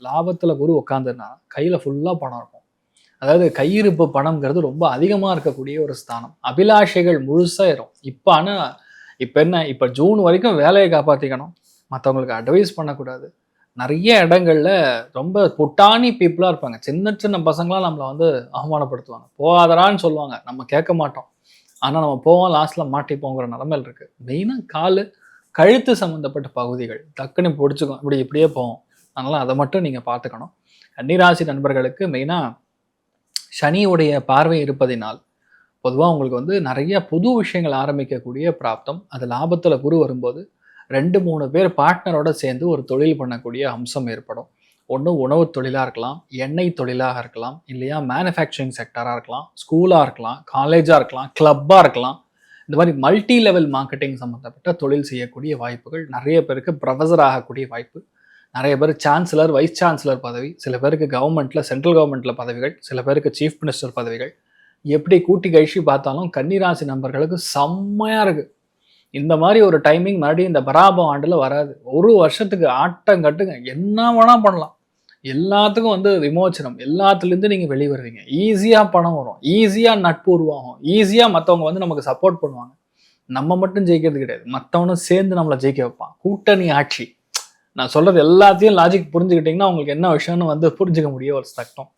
லாபத்தில் குரு உட்காந்துன்னா கையில் ஃபுல்லாக பணம் இருக்கும். அதாவது கையிருப்பு பணம்ங்கிறது ரொம்ப அதிகமாக இருக்கக்கூடிய ஒரு ஸ்தானம். அபிலாஷைகள் முழுசாக ஏறும். இப்போ என்ன, இப்போ ஜூன் வரைக்கும் வேலையை காப்பாற்றிக்கணும், மற்றவங்களுக்கு அட்வைஸ் பண்ணக்கூடாது. நிறைய இடங்கள்ல ரொம்ப புட்டானி பீப்புளாக இருப்பாங்க. சின்ன சின்ன பசங்களாம் நம்மளை வந்து அவமானப்படுத்துவாங்க, போகாதரான்னு சொல்லுவாங்க, நம்ம கேட்க மாட்டோம். ஆனால் நம்ம போவோம், லாஸ்ட்டில் மாட்டிப்போங்கிற நிலமையில் இருக்குது. மெயினாக கழுத்து சம்மந்தப்பட்ட பகுதிகள் டக்குன்னு பிடிச்சிக்கும், இப்படியே போவோம். அதனால் அதை மட்டும் நீங்கள் பார்த்துக்கணும். கன்னிராசி நண்பர்களுக்கு மெயினாக சனியுடைய பார்வை இருப்பதினால் பொதுவாக உங்களுக்கு வந்து நிறைய புது விஷயங்கள் ஆரம்பிக்கக்கூடிய பிராப்தம். அது லாபத்தில் குரு வரும்போது 2-3 பேர் பார்ட்னரோட சேர்ந்து ஒரு தொழில் பண்ணக்கூடிய அம்சம் ஏற்படும். ஒன்று உணவு தொழிலாக இருக்கலாம், எண்ணெய் தொழிலாக இருக்கலாம், இல்லையா மேனுஃபேக்சரிங் செக்டராக இருக்கலாம், ஸ்கூலாக இருக்கலாம், காலேஜாக இருக்கலாம், கிளப்பாக இருக்கலாம். இந்த மாதிரி மல்டி லெவல் மார்க்கெட்டிங் சம்மந்தப்பட்ட தொழில் செய்யக்கூடிய வாய்ப்புகள் நிறைய பேருக்கு. ப்ரொஃபஸர் ஆகக்கூடிய வாய்ப்பு நிறைய பேர். சான்சலர், வைஸ் சான்சலர் பதவி, சில பேருக்கு கவர்மெண்ட்டில், சென்ட்ரல் கவர்மெண்ட்டில் பதவிகள், சில பேருக்கு சீஃப் மினிஸ்டர் பதவிகள். எப்படி கூட்டி கழிச்சு பார்த்தாலும் கன்னிராசி நண்பர்களுக்கு செம்மையாக இருக்குது. இந்த மாதிரி ஒரு டைமிங் மறுபடியும் இந்த பராபம் ஆண்டில் வராது. ஒரு வருஷத்துக்கு ஆட்டம் கட்டுங்க, என்ன வேணால் பண்ணலாம். எல்லாத்துக்கும் வந்து விமோச்சனம், எல்லாத்துலேருந்து நீங்கள் வெளியே வருவீங்க. ஈஸியாக பணம் வரும், ஈஸியாக நட்பு உருவாகும், ஈஸியாக மற்றவங்க வந்து நமக்கு சப்போர்ட் பண்ணுவாங்க. நம்ம மட்டும் ஜெயிக்கிறது கிடையாது, மற்றவனும் சேர்ந்து நம்மளை ஜெயிக்க வைப்பான். கூட்டணி ஆட்சி. நான் சொல்கிறது எல்லாத்தையும் லாஜிக் புரிஞ்சுக்கிட்டிங்கன்னா உங்களுக்கு என்ன விஷயம்னு வந்து புரிஞ்சுக்க முடியும் ஒரு சட்டம்.